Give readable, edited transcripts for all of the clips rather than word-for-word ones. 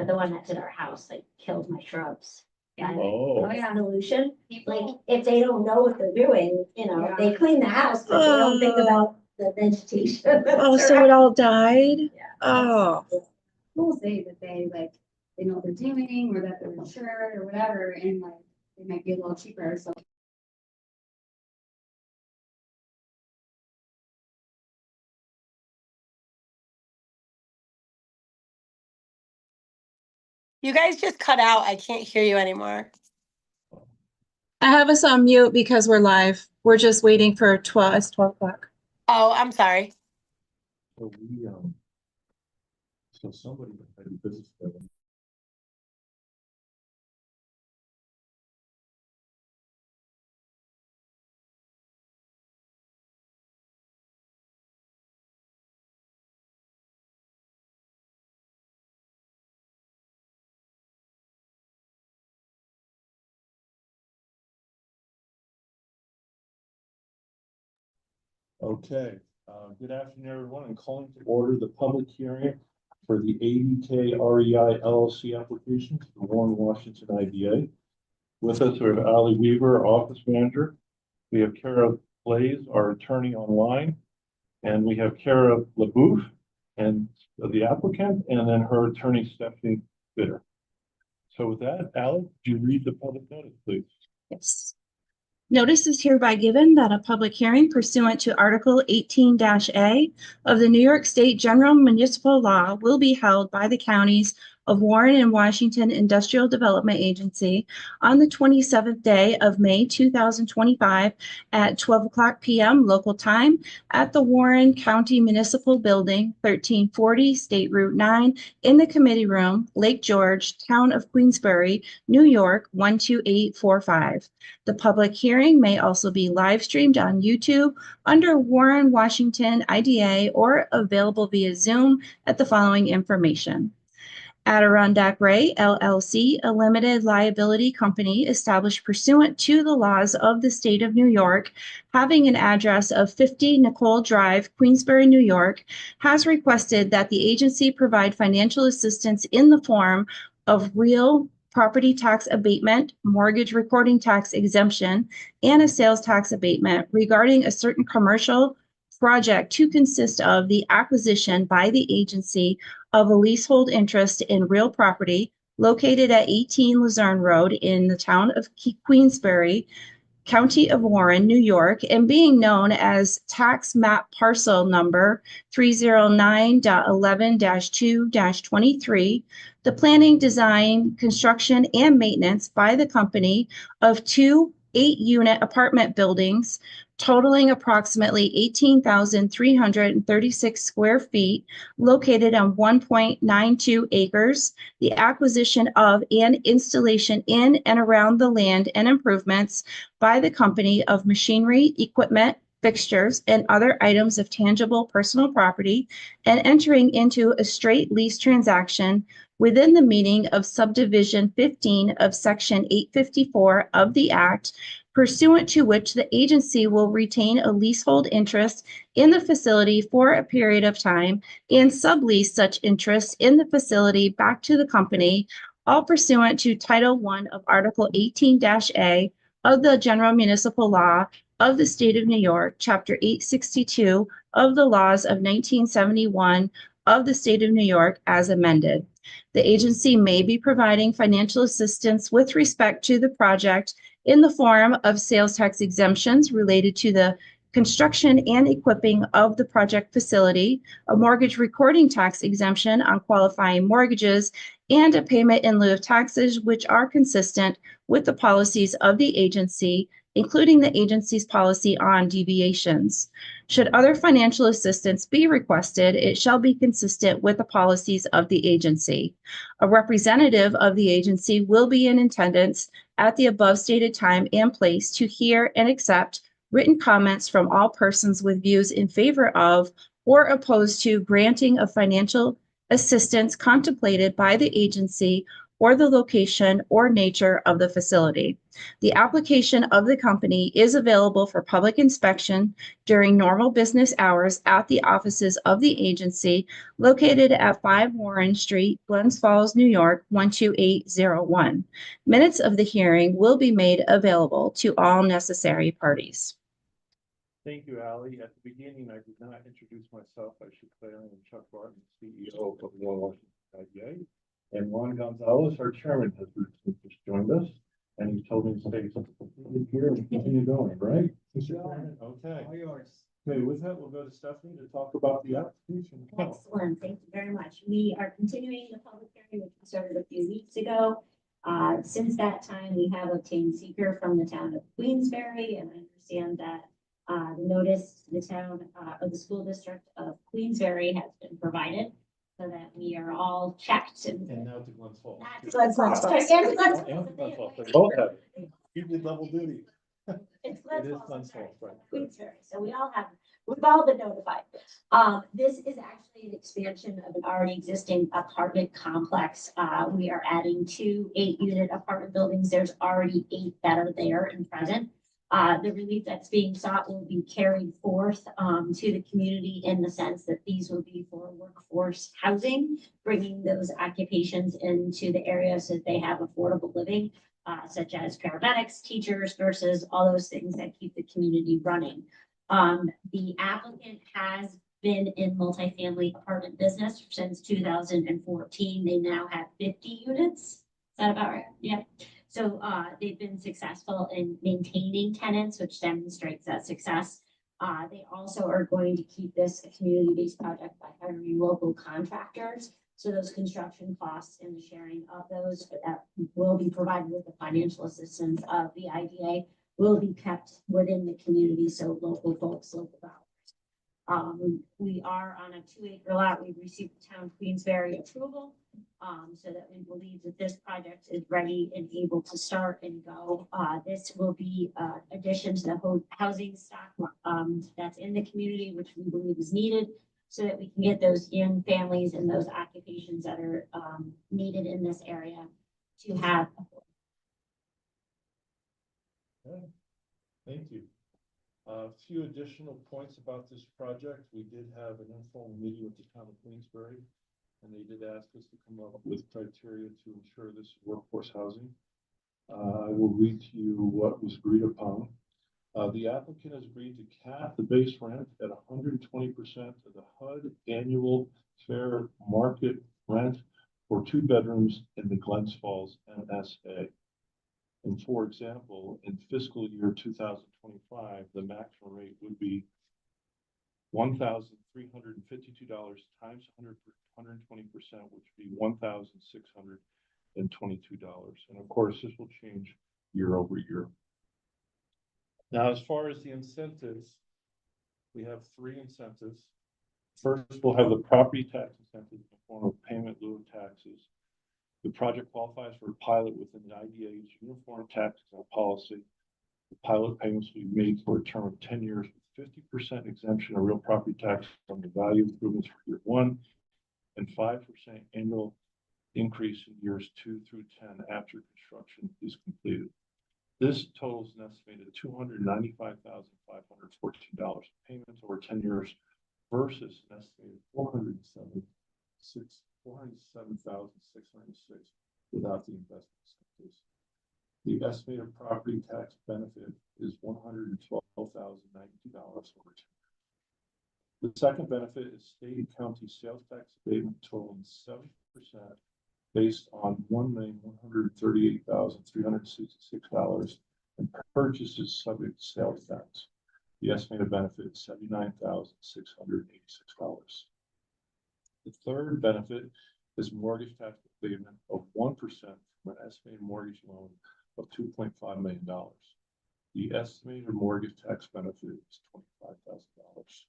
but the one that's at our house, like, killed my shrubs. And Oh, yeah. solution, like, People, if they don't know what they're doing, you know, Yeah. they clean the house, but they don't think about the vegetation. Oh, so it all died? Yeah. Oh, people say that they know what they're doing or that they're insured or whatever, and like, it might be a little cheaper, so. You guys just cut out. I can't hear you anymore. I have us on mute because we're live. We're just waiting for 12, it's 12 o'clock. Oh, I'm sorry. so we, so somebody had a business there. Okay, good afternoon, everyone. I'm calling to order the public hearing for the ADK REI LLC application to the Warren, Washington IDA. With us, we have Ali Weaver, our office manager. We have Kara Blaze, our attorney online, and we have Kara LaBouffe, and the applicant, and then her attorney, Stephanie Bitter. So with that, Ali, would you read the public notice, please? Yes. Notice is hereby given that a public hearing pursuant to Article 18-A of the New York State General Municipal Law will be held by the counties of Warren and Washington Industrial Development Agency on the 27th day of May 2025 at 12 o'clock p.m. local time at the Warren County Municipal Building, 1340 State Route 9 in the Committee Room, Lake George, Town of Queensbury, New York, 12845. The public hearing may also be live streamed on YouTube under Warren, Washington IDA or available via Zoom at the following information. Adirondack REI, LLC, a limited liability company established pursuant to the laws of the state of New York, having an address of 50 Nicole Drive, Queensbury, New York, has requested that the agency provide financial assistance in the form of real property tax abatement, mortgage recording tax exemption, and a sales tax abatement regarding a certain commercial project to consist of the acquisition by the agency of a leasehold interest in real property located at 18 Luzerne Road in the town of Queensbury, County of Warren, New York, and being known as tax map parcel number 309.11-2-23, the planning, design, construction, and maintenance by the company of two 8-unit apartment buildings totaling approximately 18,336 square feet, located on 1.92 acres, the acquisition of and installation in and around the land and improvements by the company of machinery, equipment, fixtures, and other items of tangible personal property, and entering into a straight lease transaction within the meaning of subdivision 15 of section 854 of the Act, pursuant to which the agency will retain a leasehold interest in the facility for a period of time and sublease such interest in the facility back to the company, all pursuant to Title I of Article 18-A of the General Municipal Law of the State of New York, Chapter 862 of the Laws of 1971 of the State of New York as amended. The agency may be providing financial assistance with respect to the project in the form of sales tax exemptions related to the construction and equipping of the project facility, a mortgage recording tax exemption on qualifying mortgages, and a payment in lieu of taxes which are consistent with the policies of the agency, including the agency's policy on deviations. Should other financial assistance be requested, it shall be consistent with the policies of the agency. A representative of the agency will be in attendance at the above stated time and place to hear and accept written comments from all persons with views in favor of or opposed to granting of financial assistance contemplated by the agency or the location or nature of the facility. The application of the company is available for public inspection during normal business hours at the offices of the agency located at 5 Warren Street, Glens Falls, New York, 12801. Minutes of the hearing will be made available to all necessary parties. Thank you, Ally. At the beginning, I did not introduce myself. I should say I am Chuck Barton, CEO of Warren Washington IDA. And Juan Gonzalez, our chairman, has recently just joined us, and he's told me to stay here and continue going, right? Okay. All yours. Okay, with that, we'll go to Stephanie to talk about the application. Excellent, thank you very much. We are continuing the public hearing, which we started a few weeks ago. Since that time, we have obtained seeker from the town of Queensberry, and I understand that the notice to the town of the school district of Queensberry has been provided so that we are all checked and. And now to Glens Falls. Not to Glens Falls, sorry, and to Glens Falls. And Glens Falls. They both have it. You did double duty. It's Glens It is Falls, I'm Glens sorry. Falls, right. Queensberry, so we've all been notified. This is actually an expansion of an already existing apartment complex. We are adding 2 8-unit apartment buildings. There's already 8 that are there and present. The relief that's being sought will be carried forth to the community in the sense that these will be for workforce housing, bringing those occupations into the area so that they have affordable living, such as paramedics, teachers, nurses, all those things that keep the community running. The applicant has been in multifamily apartment business since 2014. They now have 50 units. Is that about right? Yeah. So they've been successful in maintaining tenants, which demonstrates that success. They also are going to keep this a community-based project by hiring local contractors. So those construction costs and the sharing of those that will be provided with the financial assistance of the IDA will be kept within the community. So local folks, local dollars. We are on a 2-acre lot. We've received the town Queensberry approval. So that we believe that this project is ready and able to start and go. This will be addition to the housing stock that's in the community, which we believe is needed, so that we can get those young families and those occupations that are needed in this area to have. Okay. Thank you. A few additional points about this project. We did have an informal meeting with the town of Queensberry, and they did ask us to come up with criteria to ensure this is workforce housing. I will read to you what was agreed upon. The applicant has agreed to cap the base rent at 120% of the HUD annual fair market rent for 2 bedrooms in the Glens Falls MSA. And for example, in fiscal year 2025, the maximum rate would be $1,352 times 120%, which would be $1,622. And of course, this will change year over year. Now, as far as the incentives, we have 3 incentives. First, we'll have the property tax incentive in the form of payment in lieu of taxes. The project qualifies for a pilot within the IDA's uniform tax policy. The pilot payments will be made for a term of 10 years with 50% exemption of real property tax on the value improvements for year 1 and 5% annual increase in years 2 through 10 after construction is completed. This totals an estimated $295,514 payments over 10 years versus an estimated $407,606 without the investment incentives. The estimated property tax benefit is $112,092 over 10 years. The second benefit is state and county sales tax abatement totaling 7% based on $1,138,366 and purchases subject to sales tax. The estimated benefit is $79,686. The third benefit is mortgage tax abatement of 1% from an estimated mortgage loan of $2.5 million. The estimated mortgage tax benefit is $25,000.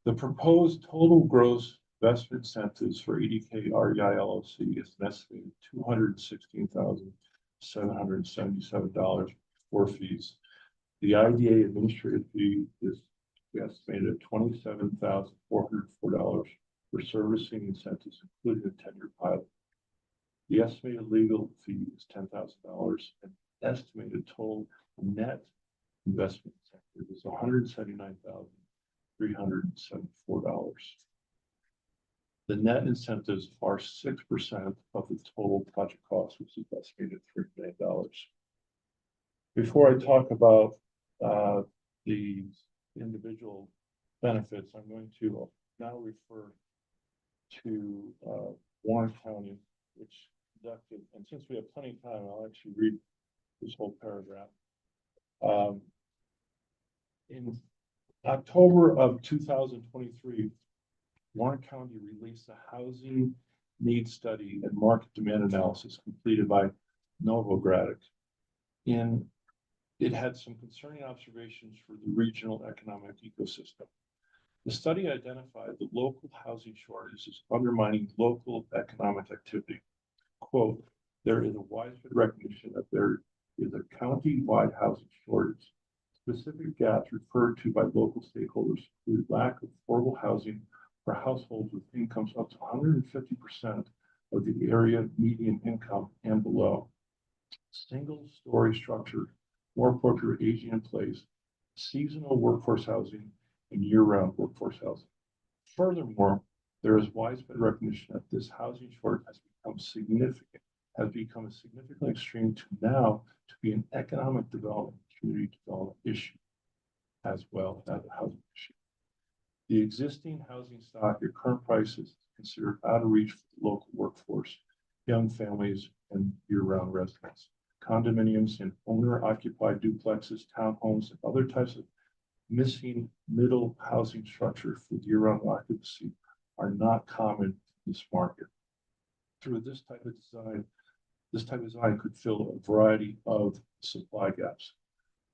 The proposed total gross investment incentives for ADK REI LLC is an estimated $216,777 before fees. The IDA administrative fee is estimated at $27,404 for servicing incentives, including a 10-year pilot. The The estimated legal fee is $10,000 and estimated total net investment sector is $179,374. The net incentives are 6% of the total project cost, which is estimated at $3 million. Before I talk about the individual benefits, I'm going to now refer to Warren County, which conducted, and since we have plenty of time, I'll actually read this whole paragraph. In October of 2023, Warren County released a housing needs study and market demand analysis completed by Novogradic. It had some concerning observations for the regional economic ecosystem. The study identified that local housing shortages undermining local economic activity. Quote, there is a widespread recognition that there is a county-wide housing shortage. Specific gaps referred to by local stakeholders include lack of affordable housing for households with incomes up to 150% of the area median income and below. Single-story structure, more appropriate aging in place, seasonal workforce housing, and year-round workforce housing. Furthermore, there is widespread recognition that this housing shortage has become a significant extreme to now to be an economic development, community development issue, as well as a housing issue. The existing housing stock at current prices is considered out of reach for the local workforce, young families, and year-round residents. Condominiums and owner-occupied duplexes, townhomes, and other types of missing middle housing structure for year-round occupancy are not common in this market. Through this type of design could fill a variety of supply gaps.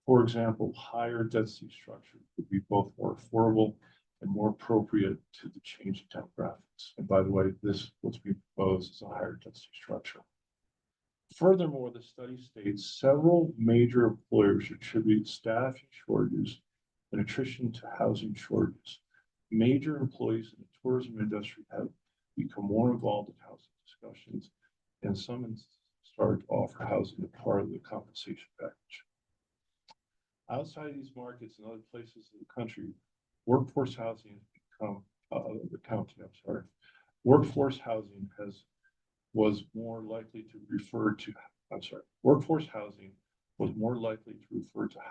For example, higher density structure would be both more affordable and more appropriate to the changing demographics. And by the way, what's being proposed is a higher density structure. Furthermore, the study states several major employers attribute staffing shortages and attrition to housing shortages. Major employees in the tourism industry have become more involved in housing discussions, and some started to offer housing as part of the compensation package. Outside of these markets and other places in the country, workforce housing has become workforce housing was more likely to refer to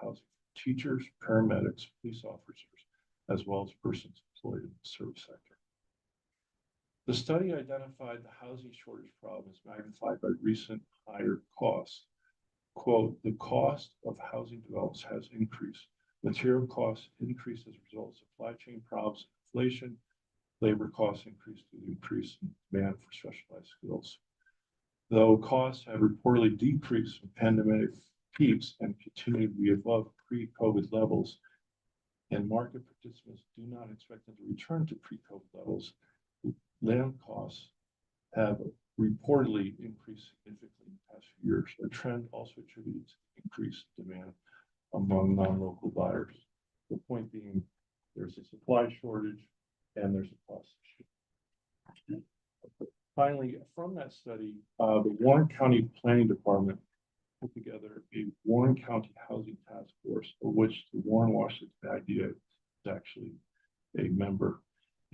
housing for teachers, paramedics, police officers, as well as persons employed in the service sector. The study identified the housing shortage problem as magnified by recent higher costs. Quote, the cost of housing developments has increased. Material costs increased as a result of supply chain problems, inflation, labor costs increased due to increase in demand for specialized skills. Though costs have reportedly decreased from pandemic peaks and continue to be above pre-COVID levels, and market participants do not expect them to return to pre-COVID levels, land costs have reportedly increased significantly in the past few years, a trend also attributed to increased demand among non-local buyers. The point being, there's a supply shortage and there's a cost issue. Finally, from that study, the Warren County Planning Department put together a Warren County Housing Task Force, of which the Warren Washington IDA is actually a member.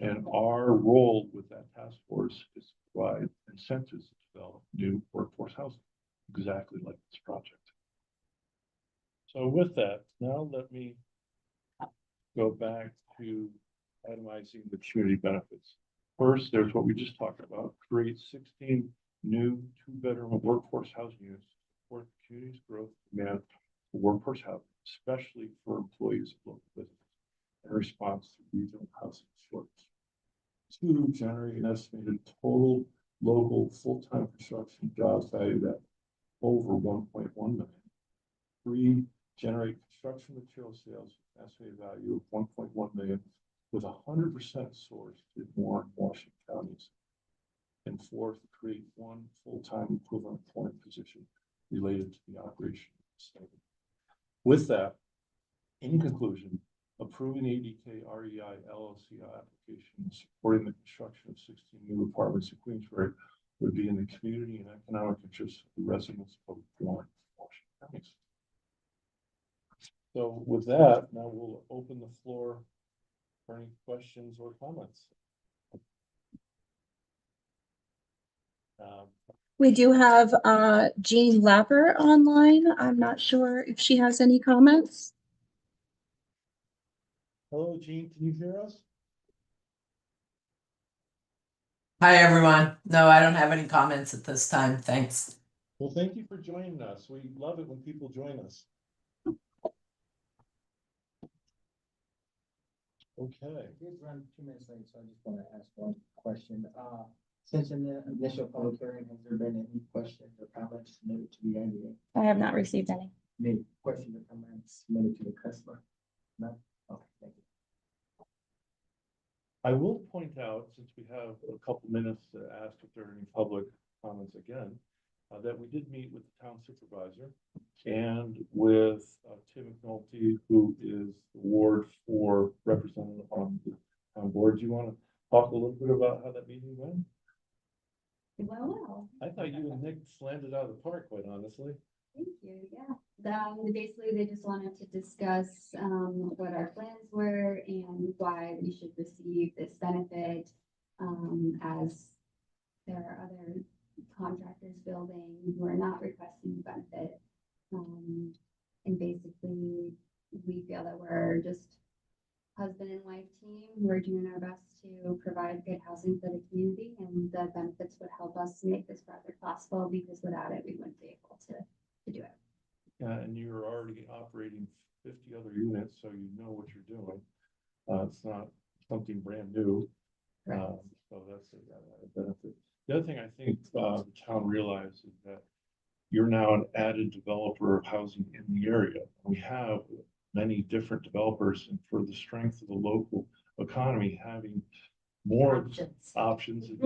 And our role with that task force is to provide incentives to develop new workforce housing, exactly like this project. So with that, now let me go back to itemizing the community benefits. First, there's what we just talked about, create 16 new two-bedroom workforce housing units to support the community's growth demand for workforce housing, especially for employees of local businesses in response to regional housing shortage. 2, generate an estimated total local full-time construction jobs valued at over 1.1 million. 3, generate construction material sales with an estimated value of 1.1 million with 100% sourced in Warren, Washington counties. And 4, create 1 full-time equivalent employment position related to the operation of the state. With that, in conclusion, approving ADK REI LLC application supporting the construction of 16 new apartments in Queensbury would be in the community and economic interest of the residents of Warren, Washington counties. So with that, now we'll open the floor for any questions or comments. We do have Jean Lapper online. I'm not sure if she has any comments. Hello, Jean, can you hear us? Hi, everyone. No, I don't have any comments at this time. Thanks. Well, thank you for joining us. We love it when people join us. Okay. Did run 2 minutes late, so I just want to ask one question. Since in the initial public hearing, has there been any questions or comments submitted to the IDA? I have not received any. Any questions or comments submitted to the customer? No? Okay, thank you. I will point out, since we have a couple minutes to ask if there are any public comments again, that we did meet with the town supervisor and with Tim McNulty, who is the ward for representative on the town board. Do you want to talk a little bit about how that meeting went? Well, I thought you and Nick slammed it out of the park, quite honestly. thank you, yeah. Basically, they just wanted to discuss, what our plans were and why we should receive this benefit, as there are other contractors building who are not requesting the benefit. And basically, we feel that we're just husband and wife team. We're doing our best to provide good housing for the community, and the benefits would help us make this project possible, because without it, we wouldn't be able to do it. Yeah, and you're already operating 50 other units, so you know what you're doing. It's not something brand new. Correct. So that's a benefit. The other thing I think the town realized is that you're now an added developer of housing in the area. We have many different developers, and for the strength of the local economy, having more options is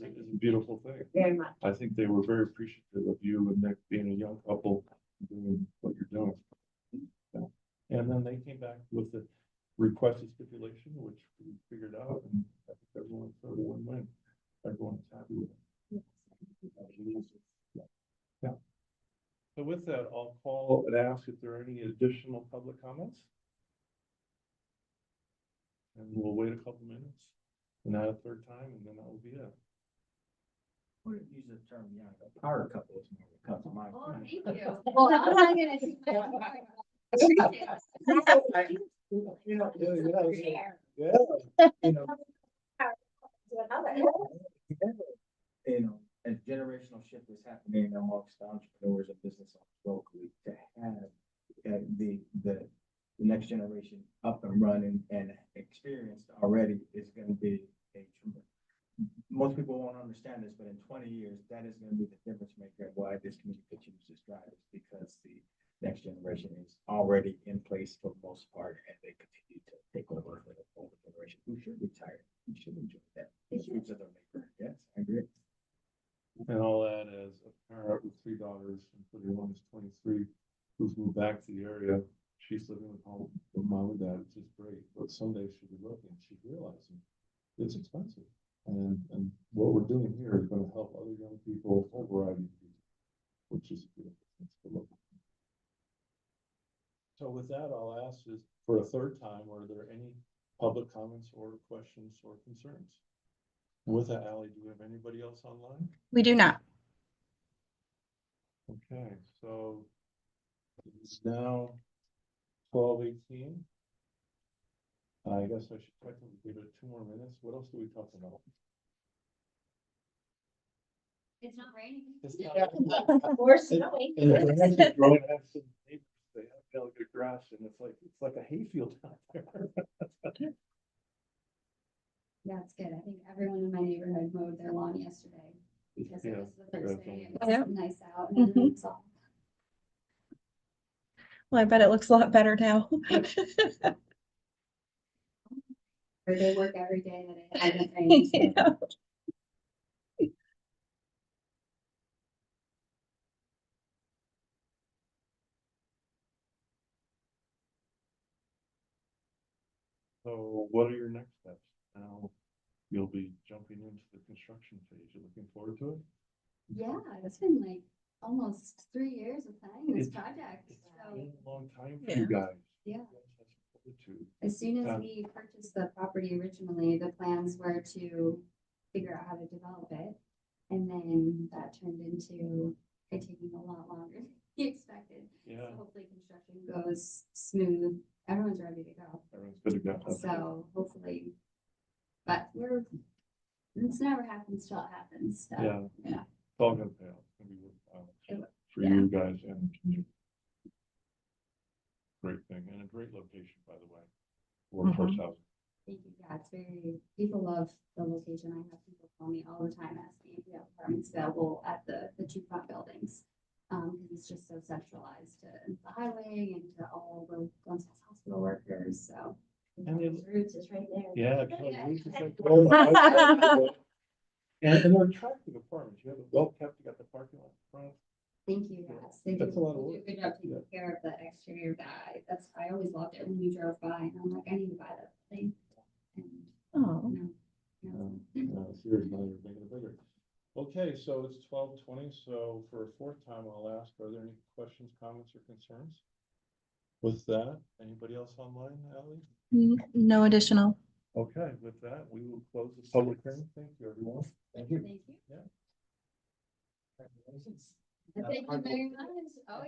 a beautiful thing. Very much. I think they were very appreciative of you and Nick being a young couple doing what you're doing. Yeah. And then they came back with the requested stipulation, which we figured out, and I think everyone's sort of win-win. Everyone's happy with it. Yeah. So with that, I'll call and ask if there are any additional public comments. And we'll wait a couple minutes, and add a third time, and then that will be it. Or use the term, yeah, a power couple is more what comes to mind. Oh, thank you. Well, I'm not gonna take my. You know, Yeah. you know, you know, as generational shift is happening amongst entrepreneurs and business owners locally, to have the next generation up and running and experienced already is going to be a tremendous. Most people won't understand this, but in 20 years, that is going to be the difference maker of why this community continues to strive, is because the next generation is already in place for the most part, and they continue to take over for the older generation who should retire. We should enjoy that. It's roots of their maker. Yes, I agree. And I'll add, as a parent with 3 daughters, including one who's 23, who's moved back to the area, she's living at home with mom and dad, which is great. But someday she'll be looking, she's realizing it's expensive. And what we're doing here is going to help other young people, a whole variety of people, which is beautiful. To look at. So with that, I'll ask is for a third time, are there any public comments or questions or concerns? With that, Ally, do we have anybody else online? We do not. Okay, so it's now 12:18. I guess I should technically give it 2 more minutes. What else do we talk about? It's not raining. Or snowing. And the grass is growing, I have some neighbors, they have delicate grass, and it's like a hayfield out there. Yeah, it's good. I think everyone in my neighborhood mowed their lawn yesterday, because it Yeah, was the Thursday, it Yeah. was nice out, and Mhm. it's all. Well, I bet it looks a lot better now. Or they work every day that it hasn't rained. Yeah. So what are your next steps? Now, you'll be jumping into the construction phase. You're looking forward to it? Yeah, it's been like almost 3 years of planning this It's- project, It's so, been a long time for you guys. yeah. To- As soon as Yeah. we purchased the property originally, the plans were to figure out how to develop it. And then that turned into it taking a lot longer than we expected. Yeah, So hopefully construction goes smooth, everyone's ready to go, everyone's good to go. so hopefully. But it's never happens till it happens, so. Yeah. Yeah. It's all gonna pay off. It's gonna be worthwhile It will, for yeah. you guys and the community. Great thing and a great location, by the way. Workforce housing. Thank you, yeah, it's very, people love the location, I have people call me all the time asking if we have apartments available at the two front buildings. Because it's just so centralized to the highway and to all the Glens Falls hospital workers, so. And they- Roots is right there. Yeah. Yeah. And they're attractive apartments. You have it well kept, you got the parking lot in front. Thank you, yes, they do, That's a lot of they do a work. good job taking care of the exterior of that, I always loved it when you drove by, and I'm like, I need to buy that thing. And, Oh, no. Seriously, you're making it bigger. Okay, so it's 12:20, so for a fourth time, I'll ask, are there any questions, comments, or concerns? With that, anybody else online, Ally? no additional. Okay, with that, we will close the public hearing. Thank you, everyone. Thank you. Thank you. Yeah. Thank you very much. Oh,